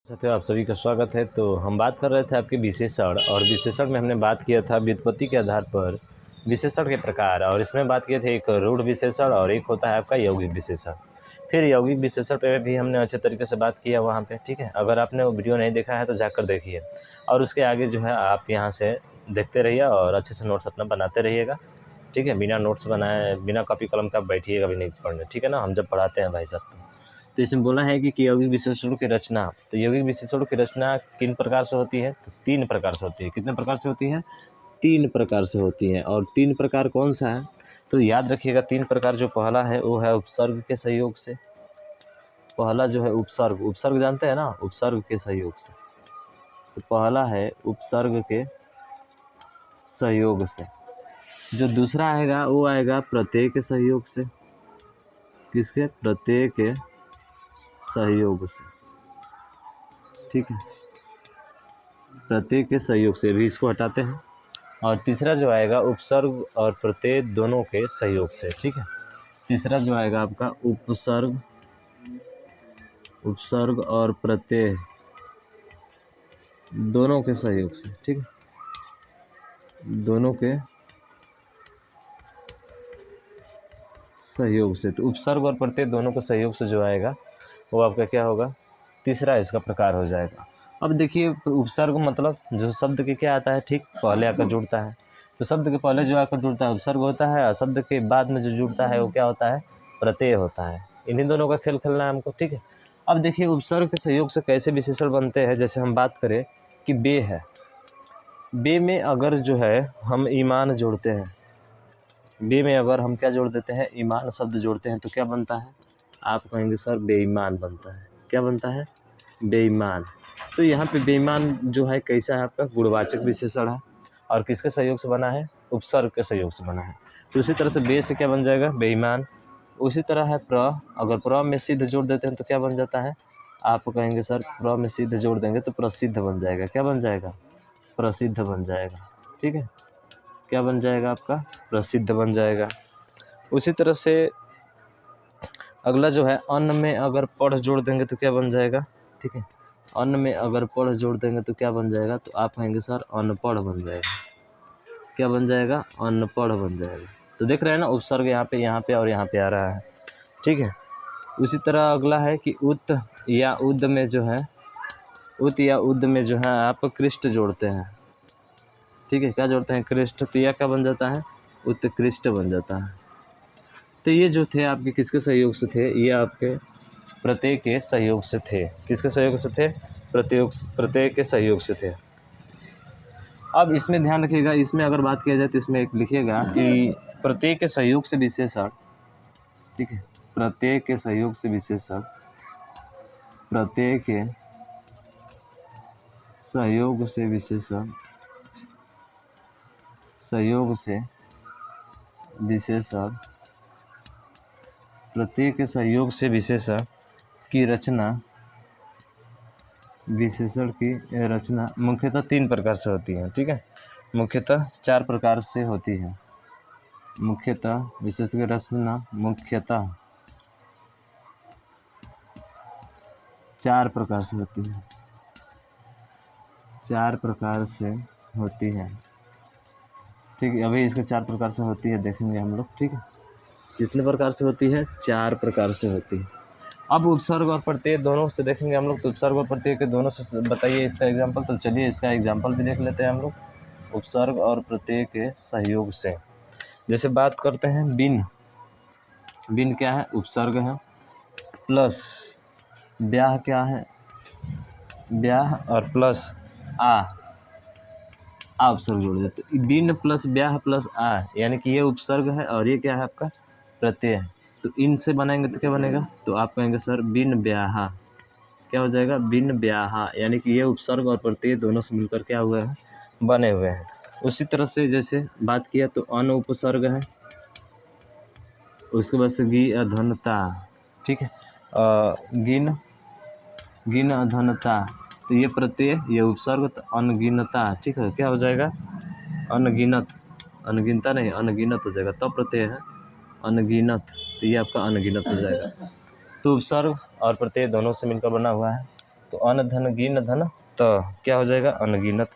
साथियों, आप सभी का स्वागत है। तो हम बात कर रहे थे आपके विशेषण, और विशेषण में हमने बात किया था व्युत्पत्ति के आधार पर विशेषण के प्रकार, और इसमें बात किए थे एक रूढ़ विशेषण और एक होता है आपका यौगिक विशेषण। फिर यौगिक विशेषण पे भी हमने अच्छे तरीके से बात किया वहाँ पे, ठीक है। अगर आपने वो वीडियो नहीं देखा है तो जाकर देखिए, और उसके आगे जो है आप यहाँ से देखते रहिए और अच्छे से नोट्स अपना बनाते रहिएगा, ठीक है। बिना नोट्स बनाए, बिना कॉपी कलम का बैठिएगा भी नहीं पढ़ने, ठीक है ना। हम जब पढ़ाते हैं भाई साहब, तो इसमें बोला है कि यौगिक विशेषणों की रचना। तो यौगिक विशेषणों की रचना किन प्रकार से होती है? तो 3 प्रकार से होती है। कितने प्रकार से होती है? 3 प्रकार से होती है। और 3 प्रकार कौन सा है? तो याद रखिएगा 3 प्रकार। जो पहला है वो है उपसर्ग के सहयोग से। पहला जो है उपसर्ग, उपसर्ग जानते हैं ना, उपसर्ग के सहयोग से। तो पहला है उपसर्ग के सहयोग से। जो दूसरा आएगा वो आएगा प्रत्यय के सहयोग से। किसके? प्रत्यय के सहयोग से, ठीक है। प्रत्यय के सहयोग से, भी इसको हटाते हैं। और तीसरा जो आएगा उपसर्ग और प्रत्यय दोनों के सहयोग से, ठीक है। तीसरा जो आएगा आपका उपसर्ग और प्रत्यय दोनों के सहयोग से, ठीक है। दोनों के सहयोग से। तो उपसर्ग और प्रत्यय दोनों के सहयोग से जो आएगा वो आपका क्या होगा? तीसरा इसका प्रकार हो जाएगा। अब देखिए, उपसर्ग मतलब जो शब्द के क्या आता है, ठीक पहले आकर जुड़ता है। तो शब्द के पहले जो आकर जुड़ता है उपसर्ग होता है, और शब्द के बाद में जो जुड़ता है वो क्या होता है? प्रत्यय होता है। इन्हीं दोनों का खेल खेलना है हमको, ठीक है। अब देखिए उपसर्ग के सहयोग से कैसे विशेषण बनते हैं। जैसे हम बात करें कि बे है, बे में अगर जो है हम ईमान जोड़ते हैं, बे में अगर हम क्या जोड़ देते हैं? ईमान शब्द जोड़ते हैं, तो क्या बनता है? आप कहेंगे सर बेईमान बनता है। क्या बनता है? बेईमान। तो यहाँ पे बेईमान जो है कैसा है? आपका गुणवाचक विशेषण है, और किसके सहयोग से बना है? उपसर्ग के सहयोग से बना है। तो उसी तरह से बे से क्या बन जाएगा? बेईमान। उसी तरह है प्र, अगर प्र में सिद्ध जोड़ देते हैं तो क्या बन जाता है? आप कहेंगे सर प्र में सिद्ध जोड़ देंगे तो प्रसिद्ध बन जाएगा। क्या बन जाएगा? प्रसिद्ध बन जाएगा, ठीक है। क्या बन जाएगा आपका? प्रसिद्ध बन जाएगा। उसी तरह से अगला जो है अन्न में अगर पढ़ जोड़ देंगे तो क्या बन जाएगा? ठीक है, अन्न में अगर पढ़ जोड़ देंगे तो क्या बन जाएगा? तो आप कहेंगे सर अनपढ़ बन जाएगा। क्या बन जाएगा? अनपढ़ बन जाएगा। तो देख रहे हैं ना, उपसर्ग यहाँ पे और यहाँ पे आ रहा है, ठीक है। उसी तरह अगला है कि उत या उद में जो है, उत या उद में जो है आप कृष्ट जोड़ते हैं, ठीक है। क्या जोड़ते हैं? कृष्ट। तो यह क्या बन जाता है? उत्कृष्ट बन जाता है। तो ये जो थे आपके किसके सहयोग से थे? ये आपके प्रत्यय के सहयोग से थे। किसके सहयोग से थे? प्रत्यय के सहयोग से थे। अब इसमें ध्यान रखिएगा, इसमें अगर बात किया जाए तो इसमें एक लिखिएगा कि प्रत्यय के सहयोग से विशेषण, ठीक है। प्रत्यय के सहयोग से विशेषण, प्रत्यय के सहयोग से विशेषण, सहयोग से विशेषण, प्रत्यय के सहयोग से विशेषण की रचना, विशेषण की रचना मुख्यतः 3 प्रकार से होती है, ठीक है। मुख्यतः 4 प्रकार से होती है। मुख्यतः विशेषण की रचना मुख्यतः 4 प्रकार से होती है। 4 प्रकार से होती है, ठीक है। अभी इसके 4 प्रकार से होती है, देखेंगे हम लोग, ठीक है। कितने प्रकार से होती है? 4 प्रकार से होती है। अब उपसर्ग और प्रत्यय दोनों से देखेंगे हम लोग। तो उपसर्ग और प्रत्यय के दोनों से बताइए इसका एग्जाम्पल। तो चलिए इसका एग्जाम्पल भी देख लेते हैं हम लोग। उपसर्ग और प्रत्यय के सहयोग से जैसे बात करते हैं बिन। बिन क्या है? उपसर्ग है, प्लस ब्याह क्या है? ब्याह, और प्लस आ उपसर्ग जोड़ देते। बिन प्लस ब्याह प्लस आ, यानी कि ये उपसर्ग है और ये क्या है? आपका प्रत्यय है। तो इनसे बनाएंगे तो क्या बनेगा? तो आप कहेंगे सर बिन ब्याहा। क्या हो जाएगा? बिन ब्याहा, यानी कि ये उपसर्ग और प्रत्यय दोनों से मिलकर क्या हुए हैं? बने हुए हैं। उसी तरह से जैसे बात किया तो अन उपसर्ग है, उसके बाद से गी अधनता, ठीक है। गिन अधनता, तो ये प्रत्यय, ये उपसर्ग, तो अनगिनता, ठीक है। क्या हो जाएगा? अनगिनत, अनगिनता नहीं, अनगिनत हो जाएगा। तब प्रत्यय है अनगिनत, तो ये आपका अनगिनत हो जाएगा। तो उपसर्ग और प्रत्यय दोनों से मिलकर बना हुआ है। तो अन धन गिन धन त क्या हो जाएगा अनगिनत।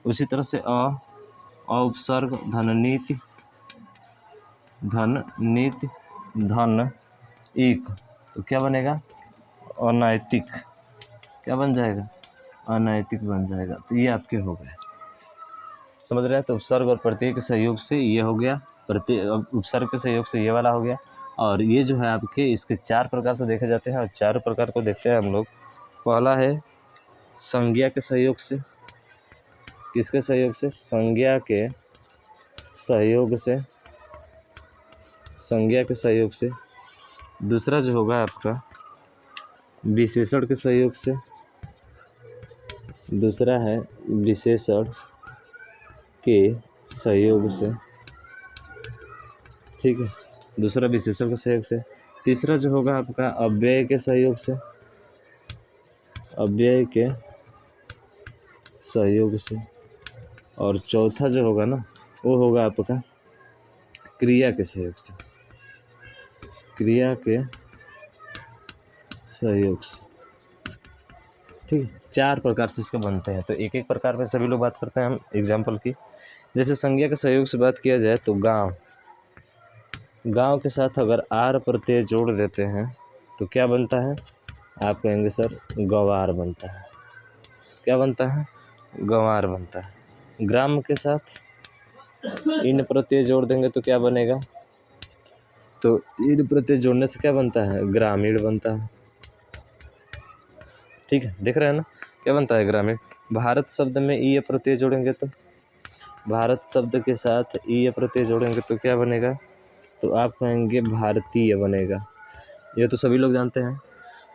उसी तरह से उपसर्ग धन नीति धन एक, तो क्या बनेगा अनैतिक। क्या बन जाएगा अनैतिक बन जाएगा। तो ये आपके हो गए, समझ रहे हैं। तो उपसर्ग और प्रत्यय के सहयोग से ये हो गया, प्रत्यय उपसर्ग के सहयोग से ये वाला हो गया। और ये जो है आपके इसके 4 प्रकार से देखे जाते हैं और 4 प्रकार को देखते हैं हम लोग। पहला है संज्ञा के सहयोग से। किसके सहयोग से संज्ञा के सहयोग से, संज्ञा के सहयोग से। दूसरा जो होगा आपका विशेषण के सहयोग से, दूसरा है विशेषण के सहयोग से, ठीक है, दूसरा विशेषण के सहयोग से। तीसरा जो होगा आपका अव्यय के सहयोग से, अव्यय के सहयोग से। और चौथा जो होगा ना वो होगा आपका क्रिया के सहयोग से, क्रिया के सहयोग से, ठीक है। 4 प्रकार से इसके बनते हैं। तो एक एक प्रकार में सभी लोग बात करते हैं हम एग्जाम्पल की। जैसे संज्ञा के सहयोग से बात किया जाए तो गांव के साथ अगर आर प्रत्यय जोड़ देते हैं तो क्या बनता है, आप कहेंगे सर गंवार बनता है। क्या बनता है गंवार बनता है। ग्राम के साथ इन प्रत्यय जोड़ देंगे तो क्या बनेगा, तो इन प्रत्यय जोड़ने से क्या बनता है ग्रामीण बनता है, ठीक है। देख रहे हैं ना क्या बनता है ग्रामीण। भारत शब्द में ई प्रत्यय जोड़ेंगे तो, भारत शब्द के साथ ई प्रत्यय जोड़ेंगे तो क्या बनेगा, तो आप कहेंगे भारतीय बनेगा। ये तो सभी लोग जानते हैं,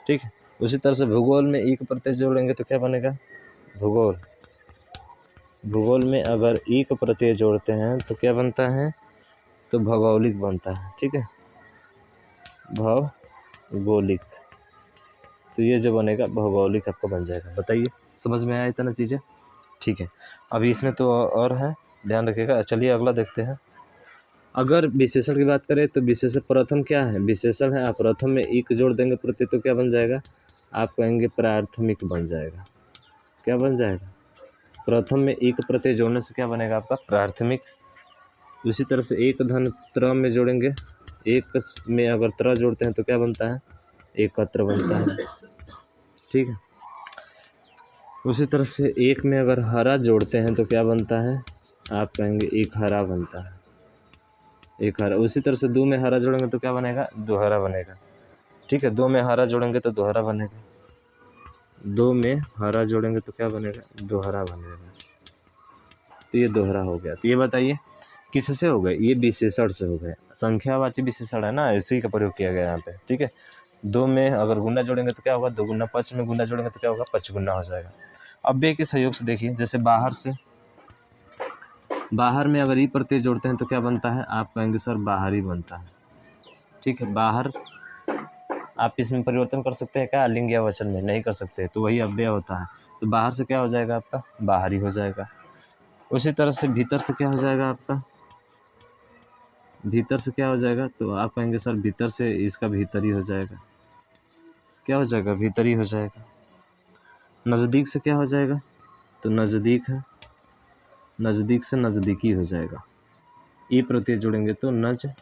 ठीक है। उसी तरह से भूगोल में ई प्रत्यय जोड़ेंगे तो क्या बनेगा भूगोल। भूगोल में अगर ई प्रत्यय जोड़ते हैं तो क्या बनता है, तो भौगोलिक बनता है, ठीक है, भौगोलिक। तो ये जो बनेगा भौगोलिक आपका बन जाएगा। बताइए समझ में आया इतना चीज़ें, ठीक है। अभी इसमें तो और है, ध्यान रखिएगा। चलिए अगला देखते हैं। अगर विशेषण की बात करें तो विशेषण प्रथम क्या है, विशेषण है। आप प्रथम में एक जोड़ देंगे प्रत्यय तो क्या बन जाएगा, आप कहेंगे प्राथमिक बन जाएगा। क्या बन जाएगा, प्रथम में एक प्रत्यय जोड़ने से क्या बनेगा आपका प्राथमिक। उसी तरह से एक धन त्र में जोड़ेंगे, एक में अगर त्र जोड़ते हैं तो क्या बनता है एकत्र बनता है, ठीक है। उसी तरह से एक में अगर हरा जोड़ते हैं तो क्या बनता है, आप कहेंगे एक हरा बनता है, एक हरा। उसी तरह से दो में हरा जोड़ेंगे तो क्या बनेगा दोहरा बनेगा, ठीक है। दो में हरा जोड़ेंगे तो दोहरा बनेगा, दो में हरा जोड़ेंगे तो क्या बनेगा दोहरा बनेगा। तो ये दोहरा हो गया। तो ये बताइए किससे हो गए, ये विशेषण से हो गए। संख्यावाची विशेषण है ना, इसी का प्रयोग किया गया यहाँ पे, ठीक है। दो में अगर गुना जोड़ेंगे तो क्या होगा दो गुना, पच में गुना जोड़ेंगे तो क्या होगा पच गुना हो जाएगा। अव्यय के सहयोग से देखिए, जैसे बाहर में अगर ई प्रत्यय जोड़ते हैं तो क्या बनता है, आप कहेंगे सर बाहरी बनता है, ठीक है। बाहर आप इसमें परिवर्तन कर सकते हैं क्या, लिंग या वचन में नहीं कर सकते, तो वही अव्यय होता है। तो बाहर से क्या हो जाएगा आपका बाहरी हो जाएगा। उसी तरह से भीतर से क्या हो जाएगा आपका, भीतर से क्या हो जाएगा, तो आप कहेंगे सर भीतर से इसका भीतरी हो जाएगा। क्या हो जाएगा भीतरी हो जाएगा। नज़दीक से क्या हो जाएगा, तो नज़दीक है, नज़दीक से नज़दीकी हो जाएगा। ई प्रत्यय जोड़ेंगे तो नज़दीकी,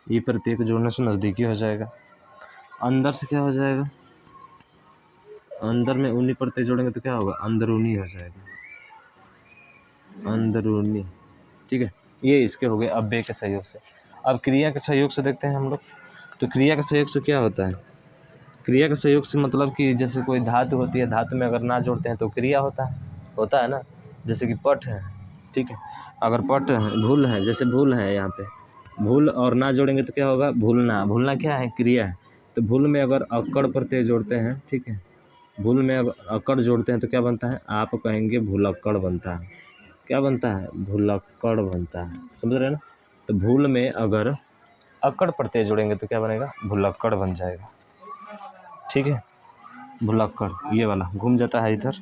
ई प्रत्यय को जोड़ने से नज़दीकी हो जाएगा। अंदर से क्या हो जाएगा, अंदर में ऊनी प्रत्यय जोड़ेंगे तो क्या होगा अंदरूनी हो जाएगा, अंदरूनी, ठीक है। ये इसके हो गए अव्यय के सहयोग से। अब क्रिया के सहयोग से देखते हैं हम लोग। तो क्रिया के सहयोग से क्या होता है, क्रिया के सहयोग से मतलब कि जैसे कोई धातु होती है, धातु में अगर ना जोड़ते हैं तो क्रिया होता है ना। जैसे कि पट है, ठीक है, अगर पट है भूल है, जैसे भूल है यहाँ पे भूल और ना जोड़ेंगे तो क्या होगा भूलना। भूलना क्या है क्रिया है। तो भूल में अगर अक्कड़ प्रत्यय जोड़ते हैं, ठीक है, भूल में अगर अक्कड़ जोड़ते हैं तो क्या बनता है, आप कहेंगे भूलक्कड़ बनता है। क्या बनता है भूलक्कड़ बनता है, समझ रहे हैं ना। तो भूल में अगर अक्कड़ प्रत्यय जोड़ेंगे तो क्या बनेगा भूलक्कड़ बन जाएगा, ठीक है। भुलक्कड़ ये वाला घूम जाता है इधर।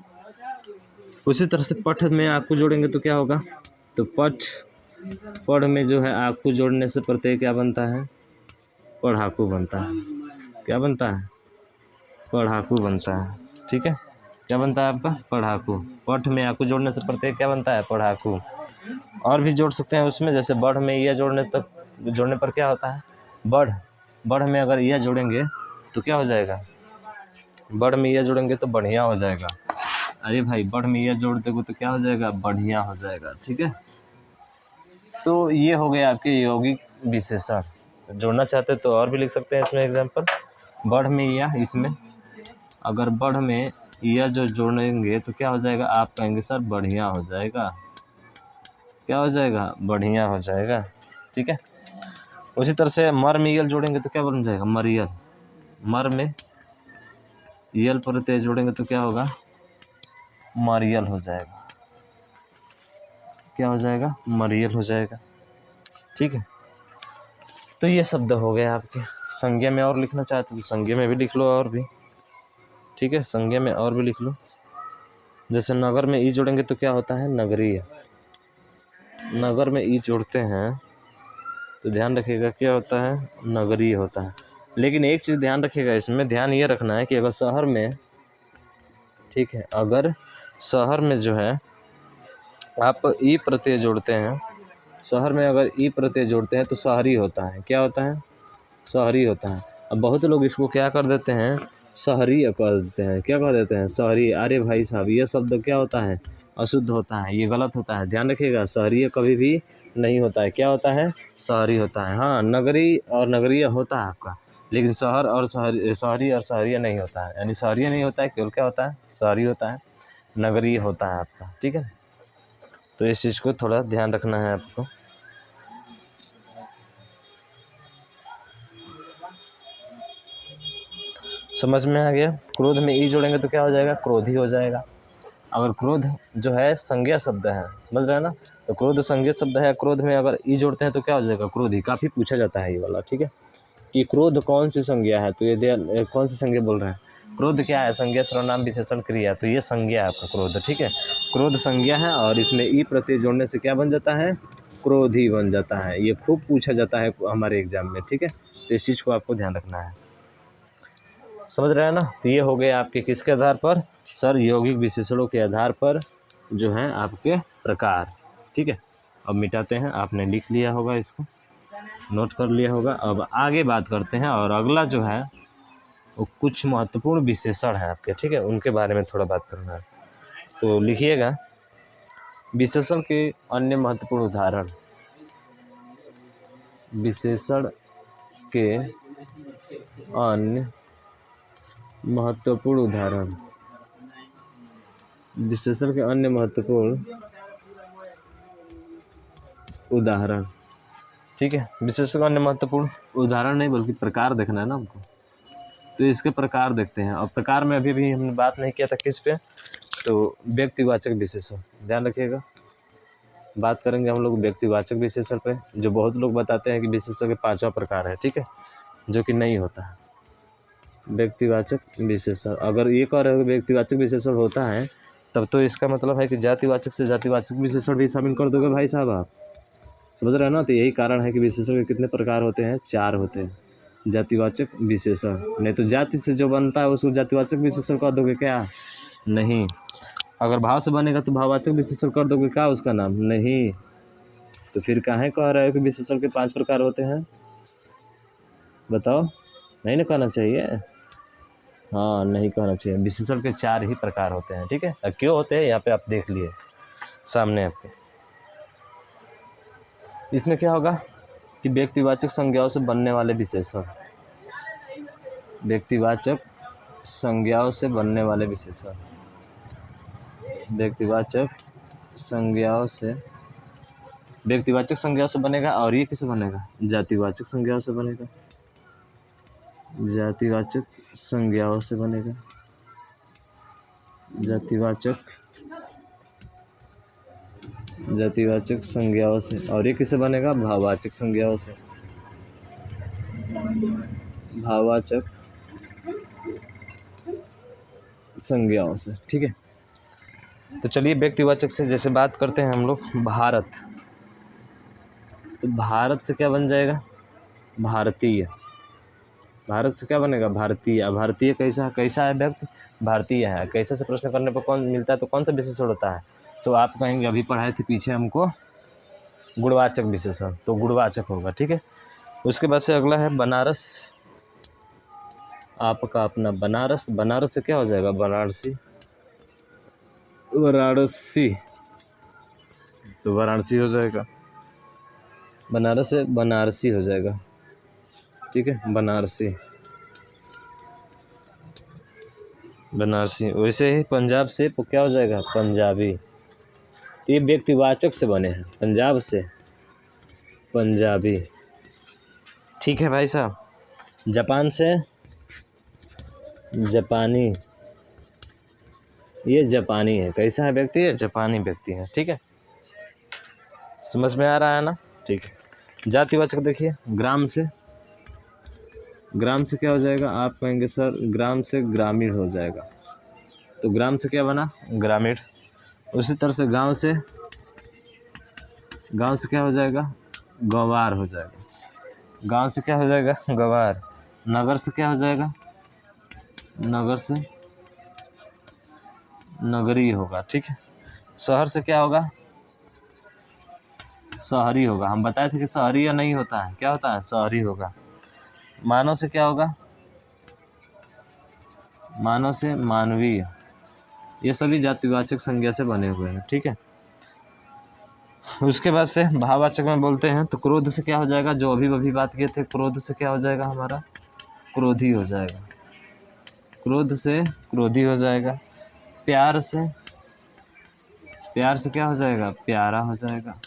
उसी तरह से पठ में आकू जोड़ेंगे तो क्या होगा, तो पढ़ में जो है आकू जोड़ने से प्रत्यय क्या बनता है पढ़ाकू बनता है। क्या बनता है पढ़ाकू बनता है। ठीक है, क्या बनता है आपका? पढ़ाकू। पठ में आकू जोड़ने से प्रत्यय क्या बनता है? पढ़ाकू। और भी जोड़ सकते हैं उसमें, जैसे बढ़ में यह जोड़ने पर क्या होता है? बढ़। बढ़ में अगर यह जोड़ेंगे तो क्या हो जाएगा? बढ़ में यह जोड़ेंगे तो बढ़िया हो जाएगा। अरे भाई, बढ़ में यह जोड़ दोगे तो क्या हो जाएगा? बढ़िया हो जाएगा। ठीक है, तो ये हो गया आपके यौगिक विशेषण। जोड़ना चाहते तो और भी लिख सकते हैं इसमें एग्जाम्पल। बढ़ में या, इसमें अगर बढ़ में या जो जोड़ेंगे तो क्या हो जाएगा? आप कहेंगे सर बढ़िया हो जाएगा। क्या हो जाएगा? बढ़िया हो जाएगा। ठीक है, उसी तरह से मर में यल जोड़ेंगे तो क्या बन जाएगा? मरियल। मर में यल प्रत्यय जोड़ेंगे तो क्या होगा? मरियल हो जाएगा। क्या हो जाएगा? मरियल हो जाएगा। ठीक है, तो ये शब्द हो गए आपके। संज्ञा में और लिखना चाहते तो संज्ञा में भी लिख लो और भी। ठीक है, संज्ञा में और भी लिख लो। जैसे नगर में ई जोड़ेंगे तो क्या होता है? नगरीय। नगर में ई जोड़ते हैं तो ध्यान रखिएगा क्या होता है? नगरीय होता है। लेकिन एक चीज़ ध्यान रखिएगा, इसमें ध्यान ये रखना है कि अगर शहर में, ठीक है, अगर शहर में जो है आप ई प्रत्यय जोड़ते हैं, शहर में अगर ई प्रत्यय जोड़ते हैं तो शहरी होता है। क्या होता है? शहरी होता है। अब बहुत लोग इसको क्या कर देते हैं? शहरी कर देते हैं। क्या कर देते हैं? शहरी। अरे भाई साहब, ये शब्द क्या होता है? अशुद्ध होता है, ये गलत होता है। ध्यान रखिएगा, शहरी कभी भी नहीं होता है। क्या होता है? शहरी होता है। हाँ, नगरी और नगरीय होता है आपका, लेकिन शहर और शहरी और शहरीय नहीं होता है। यानी शहरीय नहीं होता है, केवल क्या होता है? शहरी होता है। नगरीय होता है आपका। ठीक है, तो इस चीज़ को थोड़ा ध्यान रखना है आपको। समझ में आ गया? क्रोध में ई जोड़ेंगे तो क्या हो जाएगा? क्रोधी हो जाएगा। अगर क्रोध जो है संज्ञा शब्द है, समझ रहे हैं ना? तो क्रोध संज्ञा शब्द है, क्रोध में अगर ई जोड़ते हैं तो क्या हो जाएगा? क्रोधी। काफ़ी पूछा जाता है ये वाला। ठीक है, कि क्रोध कौन सी संज्ञा है? तो ये कौन सी संज्ञा बोल रहे हैं? क्रोध क्या है? संज्ञा सर्वनाम विशेषण क्रिया। तो ये संज्ञा है आपका क्रोध। ठीक है, क्रोध संज्ञा है और इसमें ई प्रत्यय जोड़ने से क्या बन जाता है? क्रोधी बन जाता है। ये खूब पूछा जाता है हमारे एग्जाम में। ठीक है, तो इस चीज़ को आपको ध्यान रखना है। समझ रहे हैं ना? तो ये हो गए आपके किसके आधार पर? सर, यौगिक विशेषणों के आधार पर जो है आपके प्रकार। ठीक है, अब मिटाते हैं। आपने लिख लिया होगा, इसको नोट कर लिया होगा। अब आगे बात करते हैं, और अगला जो है वो कुछ महत्वपूर्ण विशेषण है आपके। ठीक है, उनके बारे में थोड़ा बात करना है, तो लिखिएगा। विशेषण के अन्य महत्वपूर्ण उदाहरण। विशेषण के अन्य महत्वपूर्ण उदाहरण। विशेषण के अन्य महत्वपूर्ण उदाहरण। ठीक है, विशेषण का अन्य महत्वपूर्ण उदाहरण नहीं बल्कि प्रकार देखना है ना हमको। तो इसके प्रकार देखते हैं। और प्रकार में अभी भी हमने बात नहीं किया था किस पे? तो व्यक्तिवाचक विशेषण। ध्यान रखिएगा, बात करेंगे हम लोग व्यक्तिवाचक विशेषण पे, जो बहुत लोग बताते हैं कि विशेषण के 5वां प्रकार है। ठीक है, जो कि नहीं होता है। व्यक्तिवाचक विशेषण, अगर ये कह रहे हो व्यक्तिवाचक विशेषण होता है, तब तो इसका मतलब है कि जातिवाचक से जातिवाचक विशेषण भी शामिल कर दोगे भाई साहब आप। समझ रहे हैं ना? तो यही कारण है कि विशेषण के कितने प्रकार होते हैं? 4 होते हैं। जातिवाचक विशेषण, नहीं तो जाति से जो बनता है उसको जातिवाचक विशेषण कर दोगे क्या? नहीं। अगर भाव से बनेगा तो भाववाचक विशेषण कर दोगे क्या उसका नाम? नहीं। तो फिर काहे कह रहे हो कि विशेषण के 5 प्रकार होते हैं? बताओ, नहीं ना कहना चाहिए? हाँ, नहीं कहना चाहिए। विशेषण के 4 ही प्रकार होते हैं। ठीक है, क्यों होते हैं यहाँ पे आप देख लिए सामने आपके। इसमें क्या होगा कि व्यक्तिवाचक संज्ञाओं से बनने वाले विशेषण। व्यक्तिवाचक संज्ञाओं से बनने वाले विशेषण। व्यक्तिवाचक संज्ञाओं से बनेगा। और ये किससे बनेगा? जातिवाचक संज्ञाओं से बनेगा। जातिवाचक संज्ञाओं से बनेगा। जातिवाचक संज्ञाओं से। और ये किससे बनेगा? भाववाचक संज्ञाओं से। भाववाचक संज्ञाओं से। ठीक है, तो चलिए व्यक्तिवाचक से जैसे बात करते हैं हम लोग। भारत, तो भारत से क्या बन जाएगा? भारतीय। भारत से क्या बनेगा भारतीय। भारतीय कैसा कैसा है व्यक्ति, भारतीय है। कैसे से प्रश्न करने पर कौन मिलता है तो कौन सा विशेषण होता है, तो आप कहेंगे अभी पढ़ाए थे पीछे हमको गुणवाचक विशेषण, तो गुणवाचक होगा। ठीक है, उसके बाद से अगला है बनारस, आपका अपना बनारस। बनारस से क्या हो जाएगा वाराणसी, वाराणसी, तो वाराणसी हो जाएगा। बनारस से बनारसी हो जाएगा। ठीक है, बनारसी, बनारसी। वैसे ही पंजाब से क्या हो जाएगा पंजाबी। तो ये व्यक्तिवाचक से बने हैं, पंजाब से पंजाबी। ठीक है भाई साहब, जापान से जापानी, ये जापानी है। कैसा है व्यक्ति, है जापानी व्यक्ति है। ठीक है, समझ में आ रहा है ना। ठीक है, जातिवाचक देखिए, ग्राम से, ग्राम से क्या हो जाएगा, आप कहेंगे सर ग्राम से ग्रामीण हो जाएगा, तो ग्राम से क्या बना ग्रामीण। उसी तरह से गांव से, गांव से क्या हो जाएगा गंवार हो जाएगा। गांव से क्या हो जाएगा गंवार। नगर से क्या हो जाएगा, नगर से नगरी होगा। ठीक है, शहर से क्या होगा शहरी होगा। हम बताए थे कि शहरी या नहीं होता है, क्या होता है शहरी होगा। मानव से क्या होगा, मानव से मानवीय। ये सभी जातिवाचक संज्ञा से बने हुए हैं। ठीक है, उसके बाद से भाववाचक में बोलते हैं तो क्रोध से क्या हो जाएगा, जो अभी बात किए थे, क्रोध से क्या हो जाएगा हमारा क्रोधी हो जाएगा। क्रोध से क्रोधी हो जाएगा। प्यार से, प्यार से क्या हो जाएगा प्यारा हो जाएगा।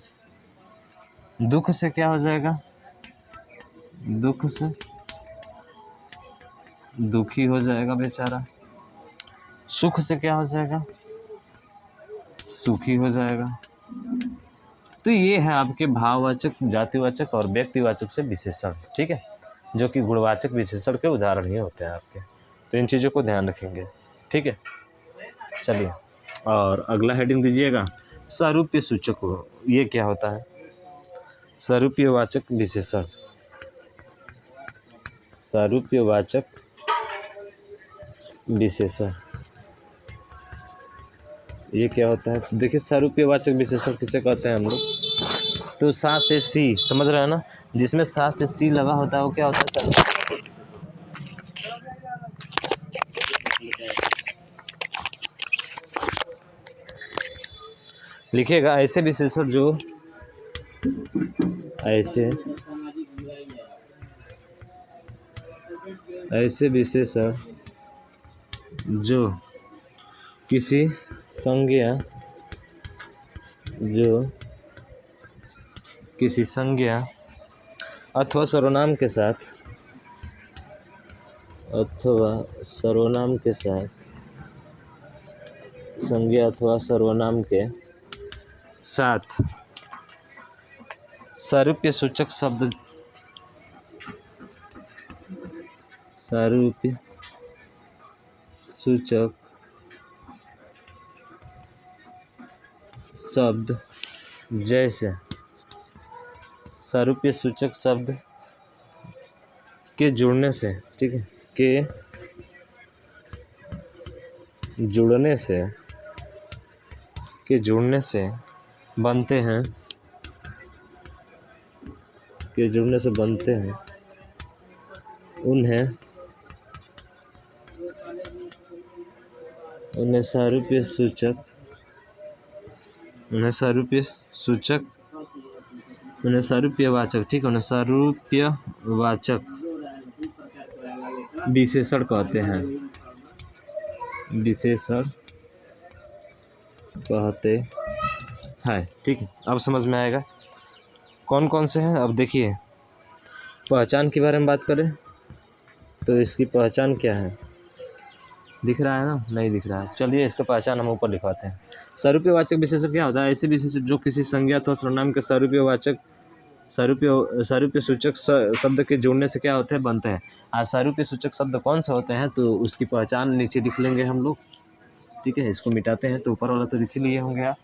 दुख से क्या हो जाएगा, दुख से दुखी हो जाएगा बेचारा। सुख से क्या हो जाएगा सुखी हो जाएगा। तो ये है आपके भाववाचक, जातिवाचक और व्यक्तिवाचक से विशेषण। ठीक है, जो कि गुणवाचक विशेषण के उदाहरण ही होते हैं आपके। तो इन चीज़ों को ध्यान रखेंगे। ठीक है, चलिए और अगला हेडिंग दीजिएगा सारूप्य सूचक हो। ये क्या होता है सारूप्यवाचक विशेषण, सारूप्यवाचक विशेषण ये क्या होता है। देखिए सारूप्यवाचक विशेषण किसे कहते हैं हम लोग, तो सा से सी, समझ रहे हैं ना, जिसमें सा से सी लगा होता है वो क्या होता है सारूप्य। लिखिएगा ऐसे विशेषण जो ऐसे विशेषण जो किसी संज्ञा, जो किसी संज्ञा अथवा सर्वनाम के साथ, अथवा सर्वनाम के साथ, संज्ञा अथवा सर्वनाम के साथ सारूप्य सूचक शब्द, सारूप्य सूचक शब्द जैसे, सारूप्य सूचक शब्द के जुड़ने से, ठीक है, के जुड़ने से, के जुड़ने से बनते हैं, के जुड़ने से बनते हैं, उन्हें सारूप्य सूचक, उन्हें सारूप्य सूचक, उन्हें सारूप्यवाचक, ठीक है, उन्हें सारूप्यवाचक विशेषण कहते हैं, विशेषण कहते हैं। ठीक है, अब समझ में आएगा कौन कौन से हैं। अब देखिए पहचान के बारे में बात करें तो इसकी पहचान क्या है, दिख रहा है ना, नहीं दिख रहा है, चलिए इसका पहचान हम ऊपर लिखवाते हैं। सारूप्यवाचक विशेषण क्या होता है, ऐसे विशेषण जो किसी संज्ञा अथवा सर्वनाम के सारूप्यवाचक, सारूप्य सूचक शब्द के जोड़ने से क्या होते हैं बनते हैं। आज सारूप्य सूचक शब्द कौन से होते हैं तो उसकी पहचान नीचे लिख लेंगे हम लोग। ठीक है, इसको मिटाते हैं तो ऊपर वाला तो लिख ही लिए होंगे आप।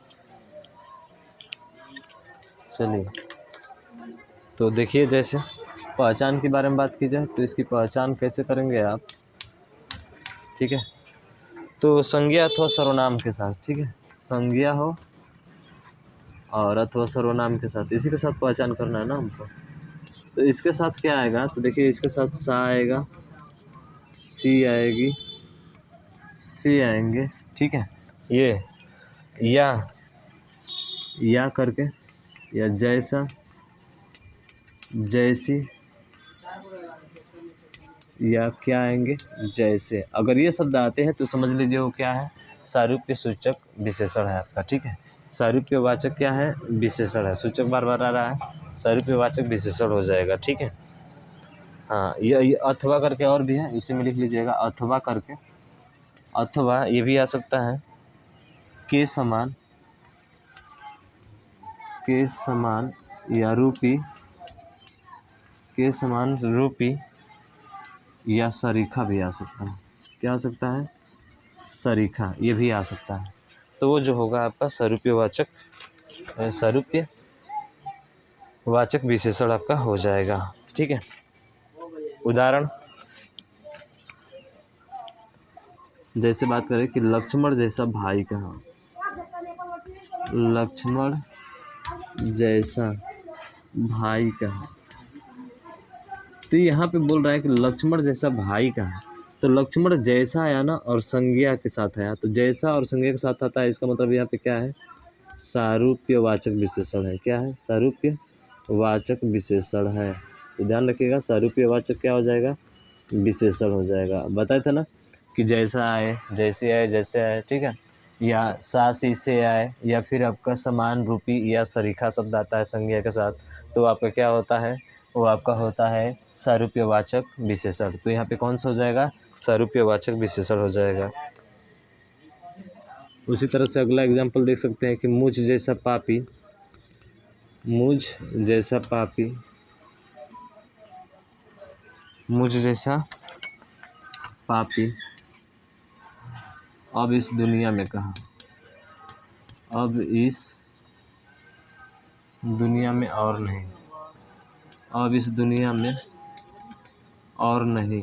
चलिए तो देखिए जैसे पहचान के बारे में बात की जाए तो इसकी पहचान कैसे करेंगे आप, ठीक है। तो संज्ञा अथवा सर्वनाम के साथ, ठीक है, संज्ञा हो और अथवा सर्वनाम के साथ, इसी के साथ पहचान करना है ना हमको। तो इसके साथ क्या आएगा, तो देखिए इसके साथ सा आएगा, सी आएगी, सी आएंगे, ठीक है। ये या करके, या जैसा, जैसी, या क्या आएंगे, जैसे। अगर ये शब्द आते हैं तो समझ लीजिए वो क्या है, सारूप्य सूचक विशेषण है आपका, ठीक है। सारूप्यवाचक क्या है, विशेषण है, सूचक बार बार आ रहा है, सारूप्यवाचक विशेषण हो जाएगा, ठीक है। हाँ, ये अथवा करके और भी है, इसी में लिख लीजिएगा अथवा करके। अथवा ये भी आ सकता है के समान या रूपी, के समान रूपी या सरीखा भी आ सकता है। क्या आ सकता है, सरीखा, ये भी आ सकता है। तो वो जो होगा आपका सारूप्यवाचक विशेषण आपका हो जाएगा, ठीक है। उदाहरण जैसे बात करें कि लक्ष्मण जैसा भाई कहा, लक्ष्मण जैसा भाई कहा। तो यहाँ पे बोल रहा है कि लक्ष्मण जैसा भाई कहा, तो लक्ष्मण जैसा आया ना और संज्ञा के साथ आया, तो जैसा और संज्ञा के साथ आता है, इसका मतलब यहाँ पे क्या है, सारूप्यवाचक विशेषण है। क्या है, सारूप्यवाचक विशेषण है। तो ध्यान रखिएगा, सारूप्यवाचक क्या हो जाएगा, विशेषण हो जाएगा। बताया था ना कि जैसा आए, जैसे आए, जैसे आए, ठीक है, या सा सी से आए, या फिर आपका समान रूपी या सरीखा शब्द आता है संज्ञा के साथ, तो आपका क्या होता है, वो आपका होता है सारूप्यवाचक विशेषण। तो यहाँ पे कौन सा हो जाएगा, सारूप्यवाचक विशेषण हो जाएगा। उसी तरह से अगला एग्जाम्पल देख सकते हैं कि मुझ जैसा पापी, मुझ जैसा पापी, मुझ जैसा पापी अब इस दुनिया में कहा, अब इस दुनिया में और नहीं, अब इस दुनिया में और नहीं,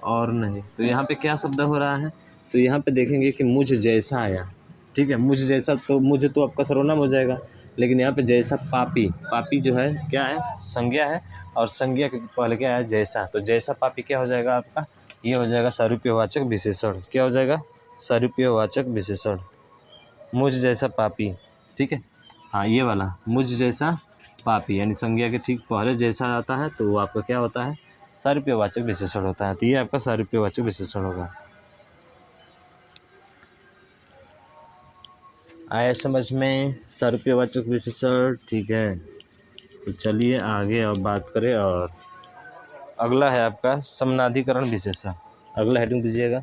और नहीं। तो यहाँ पे क्या शब्द हो रहा है, तो यहाँ पे देखेंगे कि मुझ जैसा आया, ठीक है। मुझ जैसा, तो मुझ तो आपका सर्वनाम हो जाएगा, लेकिन यहाँ पे जैसा पापी, पापी जो है क्या है, संज्ञा है, और संज्ञा के पहले क्या है, जैसा। तो जैसा पापी क्या हो जाएगा आपका, ये हो जाएगा सारूप्यवाचक विशेषण। क्या हो जाएगा, सारूप्यवाचक विशेषण, मुझ जैसा पापी, ठीक है। हाँ, ये वाला मुझ जैसा पापी, यानी संज्ञा के ठीक पहले जैसा आता है तो वो आपका क्या होता है, सारूप्यवाचक विशेषण होता है। तो ये आपका सारूप्यवाचक विशेषण होगा। आया समझ में, सारूप्यवाचक विशेषण, ठीक है। तो चलिए आगे अब बात करें, और अगला है आपका समनाधिकरण विशेषण। अगला हेडिंग दीजिएगा,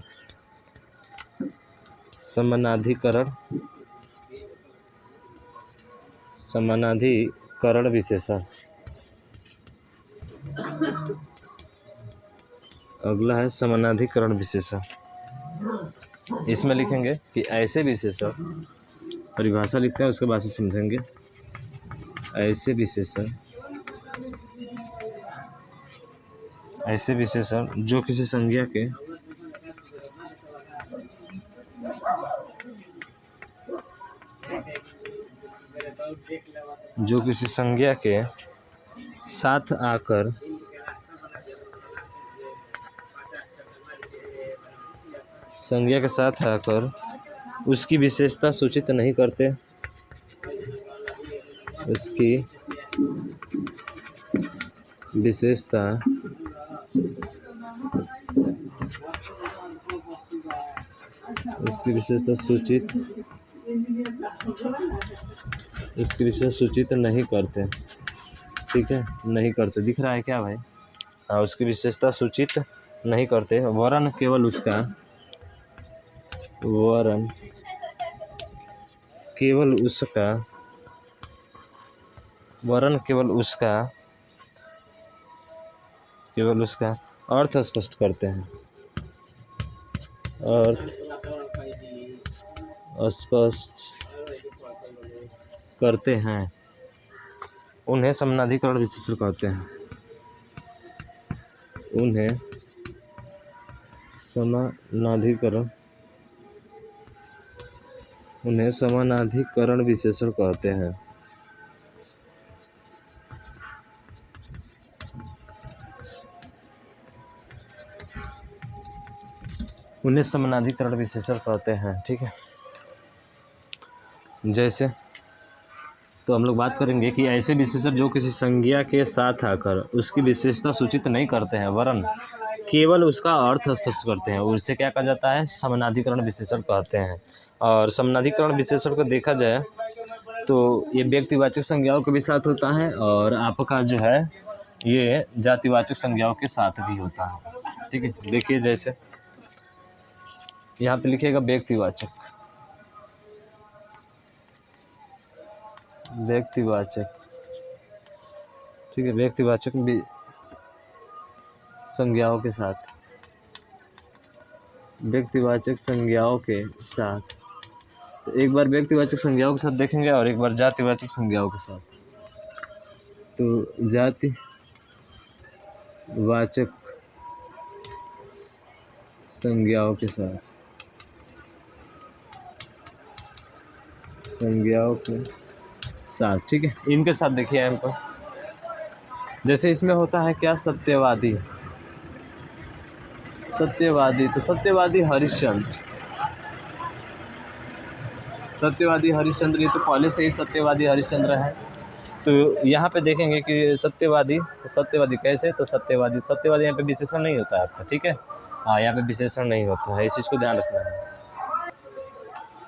समानाधिकरण, समानाधिकरण विशेषण। अगला है समानाधिकरण विशेषण। इसमें लिखेंगे कि ऐसे विशेषण, परिभाषा लिखते हैं उसके बाद से समझेंगे। ऐसे विशेषण, ऐसे विशेषण जो किसी संज्ञा के साथ आकर संज्ञा के साथ आकर उसकी विशेषता सूचित नहीं करते, उसकी विशेषता सूचित नहीं करते, ठीक है, नहीं करते। दिख रहा है क्या भाई, हाँ, उसकी विशेषता सूचित नहीं करते, वरन केवल उसका, वरन केवल उसका, वरन केवल उसका, केवल उसका अर्थ स्पष्ट करते हैं, अर्थ स्पष्ट करते हैं। उन्हें समनाधिकरण विशेषण कहते हैं। उन्हें समानाधिकरण विशेषण कहते हैं। उन्हें समानाधिकरण विशेषण कहते हैं। ठीक है, जैसे तो हम लोग बात करेंगे कि ऐसे विशेषण जो किसी संज्ञा के साथ आकर उसकी विशेषता सूचित नहीं करते हैं वरन केवल उसका अर्थ स्पष्ट करते हैं, उसे क्या कहा जाता है? समानाधिकरण विशेषण कहते हैं। और समानाधिकरण विशेषण को देखा जाए तो ये व्यक्तिवाचक संज्ञाओं के भी साथ होता है और आपका जो है ये जातिवाचक संज्ञाओं के साथ भी होता है। ठीक है, देखिए जैसे यहाँ पे लिखिएगा व्यक्तिवाचक, ठीक है, व्यक्तिवाचक भी संज्ञाओं के साथ, व्यक्तिवाचक संज्ञाओं के साथ। तो एक बार व्यक्तिवाचक संज्ञाओं के साथ देखेंगे और एक बार जातिवाचक संज्ञाओं के साथ। तो जातिवाचक संज्ञाओं के साथ, ठीक है, इनके साथ देखिए यहाँ पर जैसे इसमें होता है क्या? सत्यवादी, तो सत्यवादी हरिश्चंद्र, ये तो पहले से ही सत्यवादी हरिश्चंद्र है। तो यहाँ पे देखेंगे कि सत्यवादी कैसे? तो सत्यवादी यहाँ पे विशेषण नहीं होता है आपका। ठीक है, हाँ, यहाँ पे विशेषण नहीं होता है, इस चीज़ को ध्यान रखना है।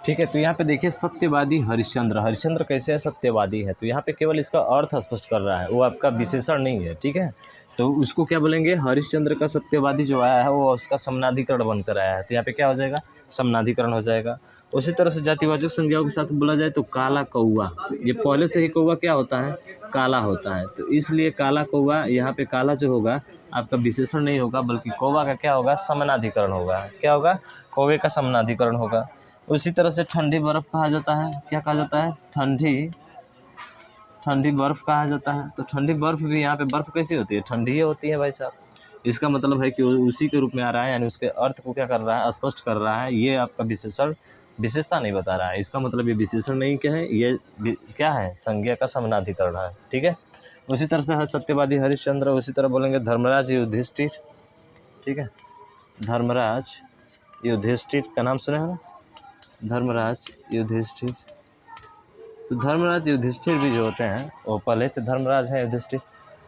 ठीक है, तो यहाँ पे देखिए सत्यवादी हरिश्चंद्र कैसे है? सत्यवादी है। तो यहाँ पे केवल इसका अर्थ स्पष्ट कर रहा है, वो आपका विशेषण नहीं है। ठीक है, तो उसको क्या बोलेंगे? हरिश्चंद्र का सत्यवादी जो आया है वो उसका समनाधिकरण बनकर आया है, तो यहाँ पे क्या हो जाएगा? समनाधिकरण हो जाएगा। उसी तरह से जातिवाचक संज्ञाओं के साथ बोला जाए तो काला कौआ, ये पहले से ही कौआ क्या होता है? काला होता है, तो इसलिए काला कौआ, यहाँ पे काला जो होगा आपका विशेषण नहीं होगा बल्कि कौवा का क्या होगा? समनाधिकरण होगा। क्या होगा? कौवे का समनाधिकरण होगा। उसी तरह से ठंडी बर्फ़ कहा जाता है, क्या कहा जाता है? ठंडी बर्फ़ कहा जाता है। तो ठंडी बर्फ़ भी, यहाँ पे बर्फ़ कैसी होती है? ठंडी ही होती है भाई साहब। इसका मतलब है कि उसी के रूप में आ रहा है, यानी उसके अर्थ को क्या कर रहा है? स्पष्ट कर रहा है। ये आपका विशेषता नहीं बता रहा है, इसका मतलब ये विशेषण नहीं क्या है, ये क्या है? संज्ञा का समनाधिकरण है। ठीक है, उसी तरह से है सत्यवादी हरिश्चंद्र। उसी तरह बोलेंगे धर्मराज युधिष्ठिर। ठीक है, धर्मराज युधिष्ठिर का नाम सुने हैं ना? धर्मराज युधिष्ठिर। तो धर्मराज युधिष्ठिर भी जो होते हैं वो पहले से धर्मराज है युधिष्ठिर,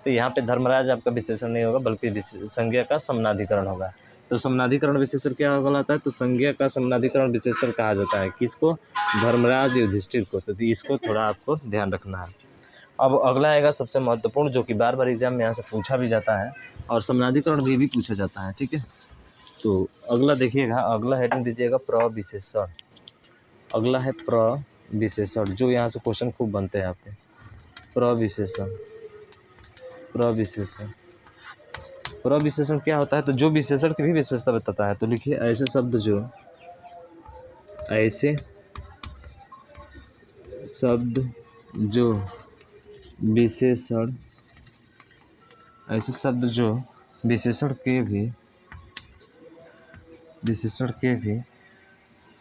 तो यहाँ पे धर्मराज आपका विशेषण नहीं होगा बल्कि संज्ञा का समनाधिकरण होगा। तो समनाधिकरण विशेषण क्या कहलाता है? तो संज्ञा का समनाधिकरण विशेषण कहा जाता है। किसको? धर्मराज युधिष्ठिर को। तो इसको थोड़ा आपको ध्यान रखना है। अब अगला आएगा सबसे महत्वपूर्ण, जो कि बार बार एग्जाम में यहाँ से पूछा भी जाता है और समनाधिकरण भी पूछा जाता है। ठीक है, तो अगला देखिएगा, अगला हेडिंग दीजिएगा प्रविशेषण। अगला है प्रविशेषण, जो यहाँ से क्वेश्चन खूब बनते हैं आपके। प्रविशेषण क्या होता है? तो जो विशेषण की भी विशेषता बताता है। तो लिखिए ऐसे शब्द जो विशेषण, ऐसे शब्द जो विशेषण के भी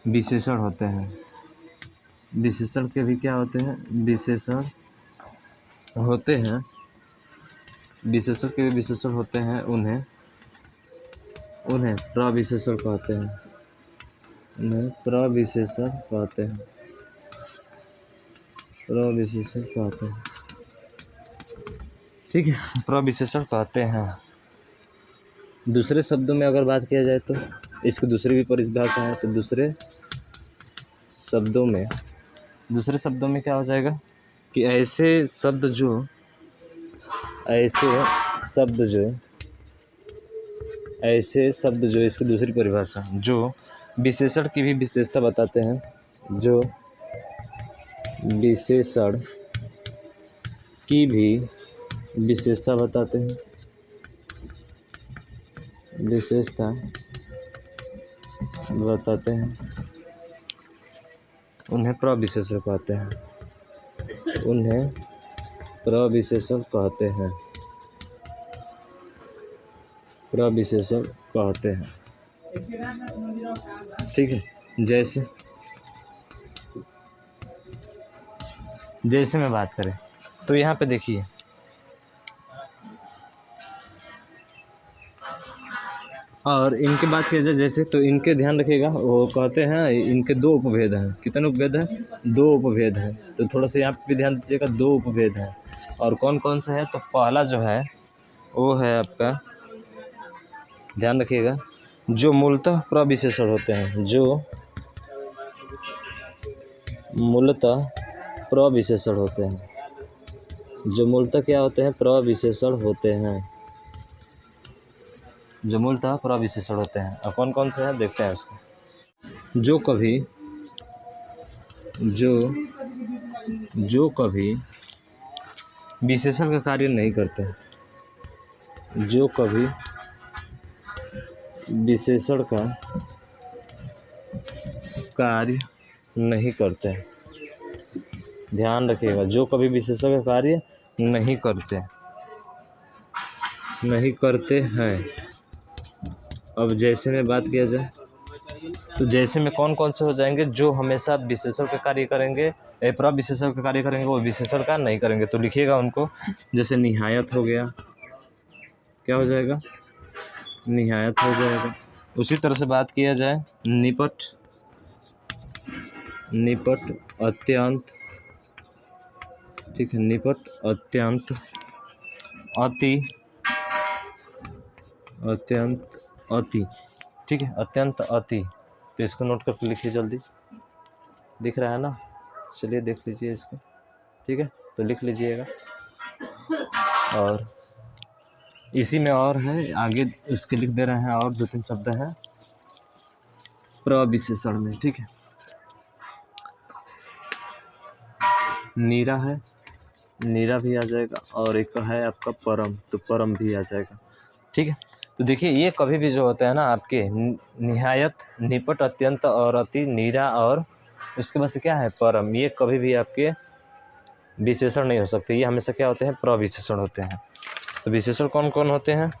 विशेषण होते हैं। विशेषण के भी क्या होते हैं? विशेषण होते हैं। विशेषण के भी विशेषण होते हैं, उन्हें प्रविशेषण कहते हैं। प्रविशेषण कहते हैं। ठीक है, प्रविशेषण कहते हैं। दूसरे शब्दों में अगर बात किया जाए तो इसकी दूसरी भी परिभाषा है। तो दूसरे शब्दों में क्या हो जाएगा कि ऐसे शब्द जो इसकी दूसरी परिभाषा, जो विशेषण की भी विशेषता बताते हैं, जो विशेषण की भी विशेषता बताते हैं, उन्हें प्रविशेषण कहते हैं। प्रविशेषण कहते हैं, प्रविशेषण कहते हैं। ठीक है, जैसे मैं बात करें तो यहाँ पे देखिए और इनके बात किया जाए जैसे, तो इनके ध्यान रखिएगा, वो कहते हैं इनके दो उपभेद हैं। कितने उपभेद हैं? दो उपभेद हैं। तो थोड़ा सा यहाँ पे भी ध्यान दीजिएगा, दो उपभेद हैं। और कौन कौन सा है? तो पहला जो है वो है आपका, ध्यान रखिएगा, जो मूलतः प्रविशेषण होते हैं, जो मूलतः प्रविशेषण होते हैं, जो मूलतः क्या होते हैं? प्रविशेषण होते हैं, जो मूलतः प्रविशेषण होते हैं। और कौन कौन से हैं देखते हैं उसको। जो कभी विशेषण का कार्य नहीं करते हैं, जो कभी विशेषण का कार्य नहीं करते हैं, ध्यान रखिएगा, जो कभी विशेषण का कार्य नहीं करते हैं। अब जैसे में बात किया जाए तो जैसे में कौन कौन से हो जाएंगे? जो हमेशा विशेषण का कार्य करेंगे, प्रविशेषण का कार्य करेंगे, वो विशेषण का नहीं करेंगे। तो लिखिएगा उनको, जैसे निहायत हो गया, क्या हो जाएगा? निहायत हो जाएगा। उसी तरह से बात किया जाए निपट, अत्यंत, ठीक है, निपट, अत्यंत, अति, ठीक है, अत्यंत अति। तो इसको नोट करके लिखिए जल्दी, दिख रहा है ना? चलिए देख लीजिए इसको, ठीक है, तो लिख लीजिएगा। और इसी में और है, आगे उसके लिख दे रहे हैं, और दो तीन शब्द हैं प्रविशेषण में, ठीक है। नीरा है, नीरा भी आ जाएगा, और एक है आपका परम, तो परम भी आ जाएगा, ठीक है। तो देखिए ये कभी भी जो होता है ना आपके निहायत, निपट, अत्यंत और अति, नीरा और उसके बाद से क्या है? परम, ये कभी भी आपके विशेषण नहीं हो सकते, ये हमेशा क्या होते हैं? प्रविशेषण होते हैं। तो विशेषण कौन कौन होते हैं?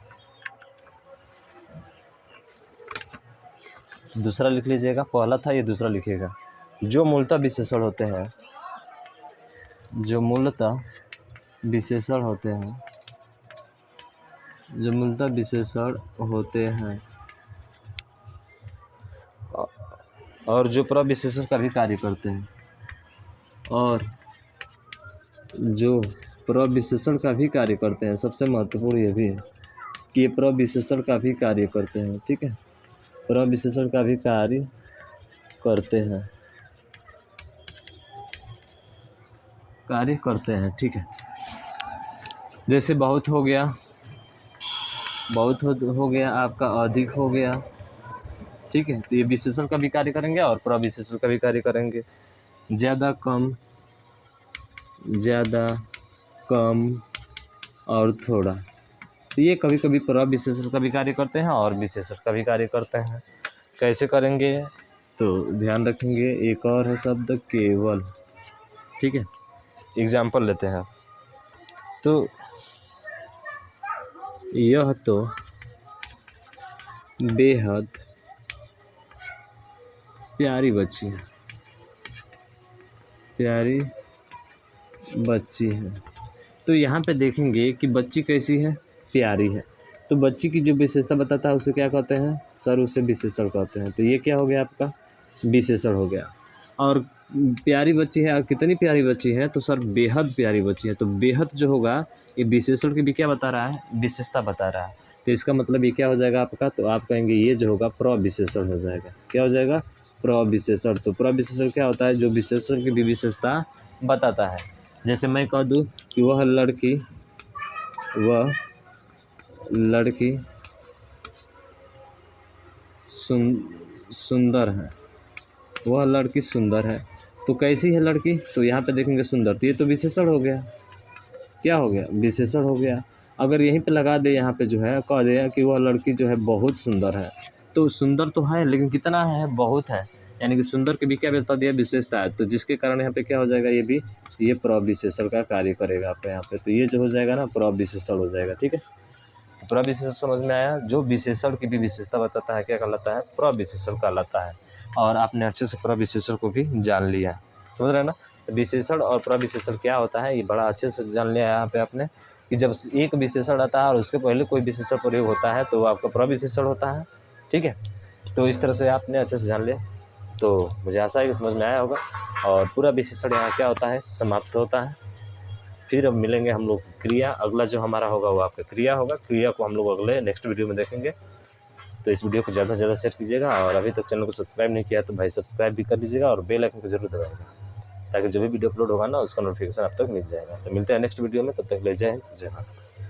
दूसरा लिख लीजिएगा, पहला था, ये दूसरा लिखिएगा। जो मूलतः विशेषण होते हैं, जो मूलतः विशेषण होते हैं, जो मूलतः विशेषण होते हैं, और जो प्रविशेषण का भी कार्य करते हैं, और जो प्रविशेषण का भी कार्य करते हैं। सबसे महत्वपूर्ण ये भी है कि ये प्रविशेषण का भी कार्य करते हैं, ठीक है, प्रविशेषण का भी कार्य करते हैं, ठीक है। जैसे बहुत हो गया, बहुत हो गया आपका, अधिक हो गया, ठीक है, तो ये विशेषण का भी कार्य करेंगे और प्रविशेषण का भी कार्य करेंगे। ज़्यादा कम और थोड़ा, तो ये कभी कभी प्रविशेषण का भी कार्य करते हैं और विशेषण का भी कार्य करते हैं। कैसे करेंगे? तो ध्यान रखेंगे, एक और है शब्द केवल, ठीक है। एग्जाम्पल लेते हैं, तो यह तो बेहद प्यारी बच्ची है, प्यारी बच्ची है। तो यहाँ पे देखेंगे कि बच्ची कैसी है? प्यारी है। तो बच्ची की जो विशेषता बताता है उसे क्या कहते हैं? सर उसे विशेषण कहते हैं। तो ये क्या हो गया? आपका विशेषण हो गया। और प्यारी बच्ची है, कितनी प्यारी बच्ची है? तो सर बेहद प्यारी बच्ची है। तो बेहद जो होगा ये विशेषण की भी क्या बता रहा है? विशेषता बता रहा है। तो इसका मतलब ये क्या हो जाएगा आपका? तो आप कहेंगे ये जो होगा प्रविशेषण हो जाएगा। क्या हो जाएगा? प्रविशेषण। तो प्रविशेषण क्या होता है? जो विशेषण की भी विशेषता बताता है। जैसे मैं कह दूँ कि वह लड़की सुंदर है, वह लड़की सुंदर है। तो कैसी है लड़की? तो यहाँ पे देखेंगे सुंदर, तो ये तो विशेषण हो गया। क्या हो गया? विशेषण हो गया। अगर यहीं पे लगा दे, यहाँ पे जो है कह दे कि वह लड़की जो है बहुत सुंदर है, तो सुंदर तो है लेकिन कितना है? बहुत है। यानी कि सुंदर की भी क्या बता दिया, विशेषता है। तो जिसके कारण यहाँ पे क्या हो जाएगा, ये भी ये प्रविशेषण का कार्य करेगा आपके यहाँ पे। तो ये जो हो जाएगा ना प्रविशेषण हो जाएगा, ठीक है। तो प्रविशेषण समझ में आया, जो विशेषण की भी विशेषता बताता है क्या कहलाता है, प्रविशेषण कहलाता है। और आपने अच्छे से प्रविशेषण को भी जान लिया, समझ रहे हैं ना। तो विशेषण और प्रविशेषण क्या होता है ये बड़ा अच्छे से जान लिया यहाँ पे आपने, कि जब एक विशेषण आता है और उसके पहले कोई विशेषण प्रयोग होता है तो वो आपका प्रविशेषण होता है, ठीक है। तो इस तरह से आपने अच्छे से जान लिया। तो मुझे आशा है कि समझ में आया होगा। और पूरा विशेषण यहाँ क्या होता है, समाप्त होता है। फिर अब मिलेंगे हम लोग क्रिया, अगला जो हमारा होगा वो आपका क्रिया होगा। क्रिया को हम लोग अगले नेक्स्ट वीडियो में देखेंगे। तो इस वीडियो को ज़्यादा से ज़्यादा शेयर कीजिएगा, और अभी तक चैनल को सब्सक्राइब नहीं किया तो भाई सब्सक्राइब भी कर लीजिएगा, और बेल आइकन को जरूर दबाइएगा, ताकि जो भी वीडियो अपलोड होगा ना उसका नोटिफिकेशन आप तक मिल जाएगा। तो मिलते हैं नेक्स्ट वीडियो में, तब तक ले जय हिंद, जय भारत।